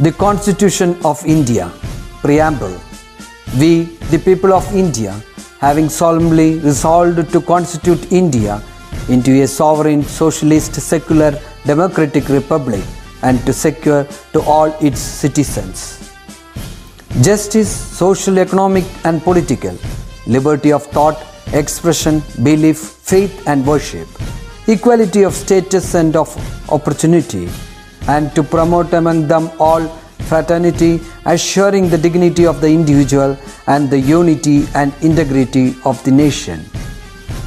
The Constitution of India. Preamble. We, the people of India, having solemnly resolved to constitute India into a sovereign, socialist, secular, democratic republic and to secure to all its citizens justice, social, economic and political, liberty of thought, expression, belief, faith and worship, equality of status and of opportunity, and to promote among them all fraternity, assuring the dignity of the individual and the unity and integrity of the nation.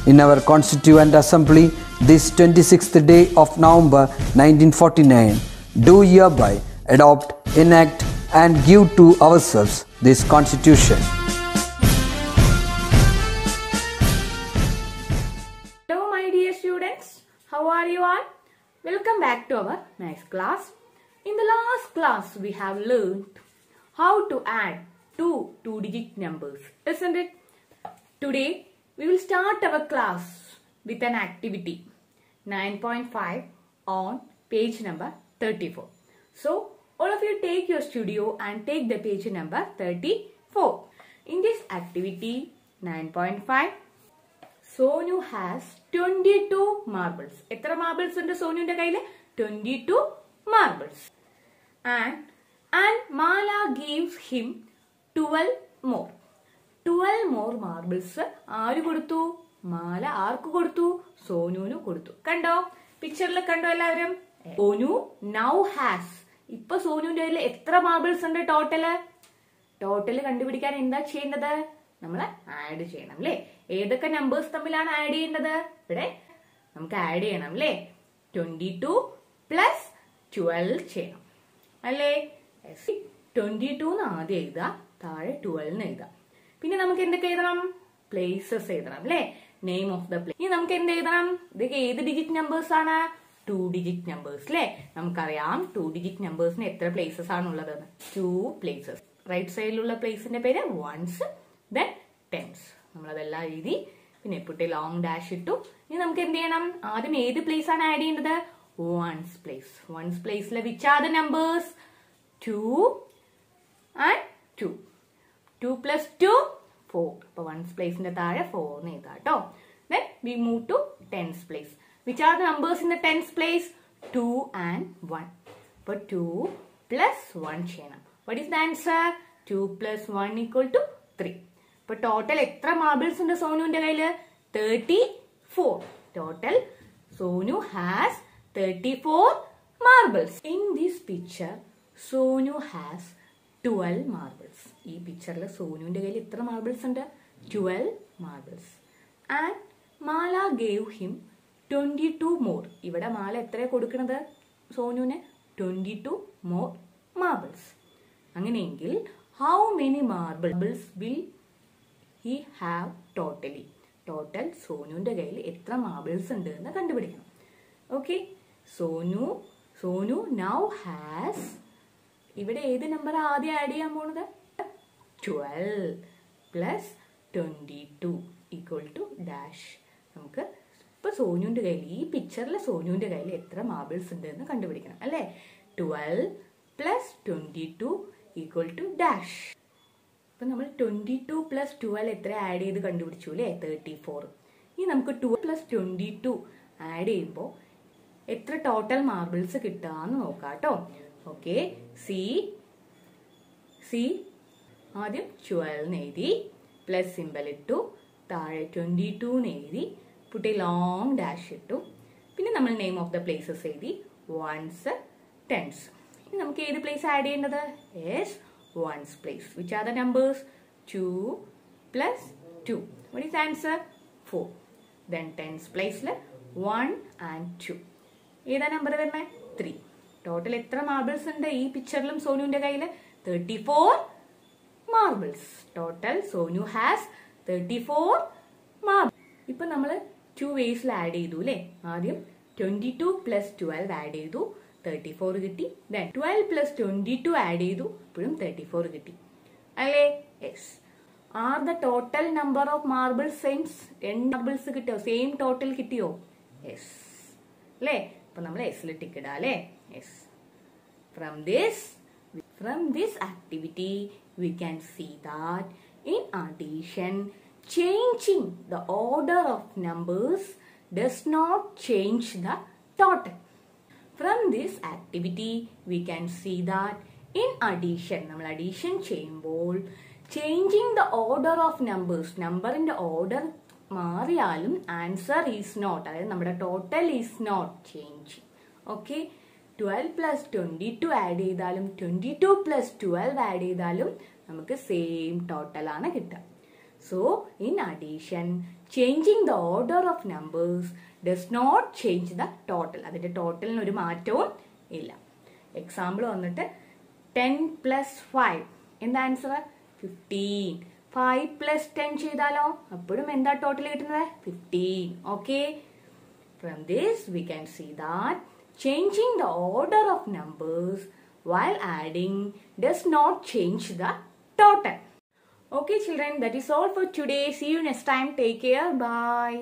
In our Constituent Assembly, this 26th day of November 1949, do hereby adopt, enact and give to ourselves this Constitution. Hello my dear students, how are you all? Welcome back to our maths class. In the last class we have learned how to add two two-digit numbers, isn't it? Today we will start our class with an activity 9.5 on page number 34. So all of you take your studio and take the page number 34. In this activity 9.5, Sonu has 22 marbles. Etra marbles undu Sonu inde kayile? 22 marbles. And Mala gives him 12 more. 12 more marbles ആര് കൊടുത്തു? മാല ആർക്ക് കൊടുത്തു? സോനുവിന് കൊടുത്തു. കണ്ടോ? പിക്ചറിൽ കണ്ടോ എല്ലാവരും? Sonu now has. ഇപ്പൊ സോനുവിന്റെ കയ്യിൽ എത്ര മാർബിൾസ് ഉണ്ട് ടോട്ടല്? ടോട്ടല് കണ്ടുപിടിക്കാൻ എന്താ ചെയ്യേണ്ടത്? നമ്മൾ ആഡ് ചെയ്യണം അല്ലേ? ഏതൊക്കെ നമ്പേഴ്സ് തമ്മിലാണ് ആഡ് ചെയ്യേണ്ടത്? ഇവിടെ നമുക്ക് ആഡ് ചെയ്യണം അല്ലേ? 22 പ്ലസ് 12 ചെയ്യണം അല്ലേ? 22 ആദ്യം എഴുതാം, താഴെ 12 എഴുതാം. പിന്നെ നമുക്ക് എന്തൊക്കെ എഴുതണം? പ്ലേസസ് എഴുതണം അല്ലേ? Name of the place. ഇനി നമുക്ക് എന്ത് എഴുതണം? ഇതൊക്കെ ഏത് ഡിജിറ്റ് നമ്പേഴ്സ് ആണ്? 2 ഡിജിറ്റ് നമ്പേഴ്സ് അല്ലേ? നമുക്കറിയാം 2 ഡിജിറ്റ് നമ്പേഴ്സിന് എത്ര പ്ലേസസ് ആണുള്ളത്? 2 പ്ലേസസ്. റൈറ്റ് സൈഡിലുള്ള പ്ലേസിന്റെ പേര് വൺസ്, ദെൻ ടെൻസ്. നമ്മളതെല്ലാം എഴുതി, പിന്നെ പുട്ടി ലോങ് ഡാഷ് ഇട്ടു. ഇനി നമുക്ക് എന്ത് ചെയ്യണം? ആദ്യം ഏത് പ്ലേസ് ആണ് ആഡ് ചെയ്യേണ്ടത്? Ones place. വൺസ് പ്ലേസിലെ which are the numbers? 2 and 2. 2 plus 2, 4. അപ്പൊ വൺസ് പ്ലേസിന്റെ താഴെ 4 എന്ന് എഴുതാം കേട്ടോ. Then we move to tens place. Which are the numbers in the tens place? 2 and 1. അപ്പൊ 2 plus 1 ചെയ്യണം. What is the answer? 2 plus 1 equal to 3. അപ്പൊ total എത്ര marbles ഉണ്ട് സോനുവിന്റെ കയ്യില്? 34. Total Sonu has 34 marbles. In this picture, Sonu has 12 marbles. ഈ പിക്ചറിൽ സോനുവിന്റെ കയ്യിൽ എത്ര മാർബിൾസ് ഉണ്ട്? 12 marbles. And Mala gave him 22 more. ഇവിടെ മാല എത്ര കൊടുക്കുന്നത് സോനുവിന്? 22 more marbles. അങ്ങനെയെങ്കിൽ how many marbles will he have totally? Total സോനുവിന്റെ കയ്യിൽ എത്ര മാർബിൾസ് ഉണ്ട് എന്ന് കണ്ടുപിടിക്കണം. ഓക്കെ, സോനു now has, ഇവിടെ ഏത് നമ്പർ ആദ്യം ആഡ് ചെയ്യാൻ പോണത്? 12 പ്ലസ് 22 ഈക്വൽ ടു ഡാഷ്. നമുക്ക് ഇപ്പൊ സോനുവിന്റെ കയ്യിൽ, ഈ പിക്ചറിലെ സോനുവിന്റെ കയ്യിൽ എത്ര മാർബിൾസ് ഉണ്ട് എന്ന് കണ്ടുപിടിക്കണം അല്ലെ? 12 പ്ലസ് 22 ഈക്വൽ ടു ഡാഷ്. അപ്പൊ നമ്മൾ 22 പ്ലസ് 12 എത്ര ആഡ് ചെയ്ത് കണ്ടുപിടിച്ചു അല്ലെ? 34. ഇനി നമുക്ക് 12 പ്ലസ് 22 ആഡ് ചെയ്യുമ്പോൾ എത്ര ടോട്ടൽ മാർബിൾസ് കിട്ടാന്ന് നോക്കാം കേട്ടോ. ഓക്കെ, സി ആദ്യം 12 എഴുതി, പ്ലസ് സിമ്പൽ ഇട്ടു, താഴെ 22 എഴുതി, പുട്ടി ലോങ് ഡാഷ് ഇട്ടു. പിന്നെ നമ്മൾ നെയിം ഓഫ് ദ പ്ലേസസ് എഴുതി, വൺസ്, ടെൻസ്. ഇനി നമുക്ക് ഏത് പ്ലേസ് ആഡ് ചെയ്യേണ്ടത്? Yes, ones place. Which are the numbers? 2 plus 2. What is answer? 4. Then tens പ്ലേസിൽ 1 and 2. ഏതാ നമ്പർ വരുന്നത്? 3. ടോട്ടൽ എത്ര മാർബിൾസ് ഉണ്ട് ഈ പിക്ചറിലും സോനുവിന്റെ കയ്യില്? 34 marbles. Total Sonu has 34 marbles. ഇപ്പൊ നമ്മൾ 2 വേസിൽ ആഡ് ചെയ്തു അല്ലെ? ആദ്യം 22 പ്ലസ് 12 ആഡ് ചെയ്തു, 34 കിട്ടി. ദെൻ 12 പ്ലസ് 22 ആഡ് ചെയ്തു, അപ്പോഴും 34 കിട്ടി അല്ലേ? Yes. Are the total number of marbles same? 2 marbles കിട്ടിയോ? സെയിം ടോട്ടൽ കിട്ടിയോ? യെസ് അല്ലേ? അപ്പൊ നമ്മൾ എസിൽ ടിക്ക് ഇടാം അല്ലേ? Yes. From this From this activity, we can see that in addition, changing the order of numbers does not change the total. From this activity, we can see that in addition, നമ്മൾ addition ചെയ്യുമ്പോൾ changing the order of numbers, നമ്പറിന്റെ order മാറിയാലും answer is not, അതായത് നമ്മുടെ total is not change. Okay, 12 plus 22 add ചെയ്താലും 22 plus 12 add ചെയ്താലും നമുക്ക് same total ആണ് കിട്ടുക. So in addition changing the order of numbers does not change the total, അതിന്റെ ടോട്ടലിന് ഒരു മാറ്റവും ഇല്ല. എക്സാമ്പിൾ വന്നിട്ട് 10 പ്ലസ് 5 എന്താ ആൻസർ? 15. 5 പ്ലസ് 10 ചെയ്താലോ അപ്പോഴും എന്താ ടോട്ടൽ കിട്ടുന്നത്? 15. Okay, from this we can see that changing the order of numbers while adding does not change the total. Okay children, that is all for today. See you next time. Take care. Bye.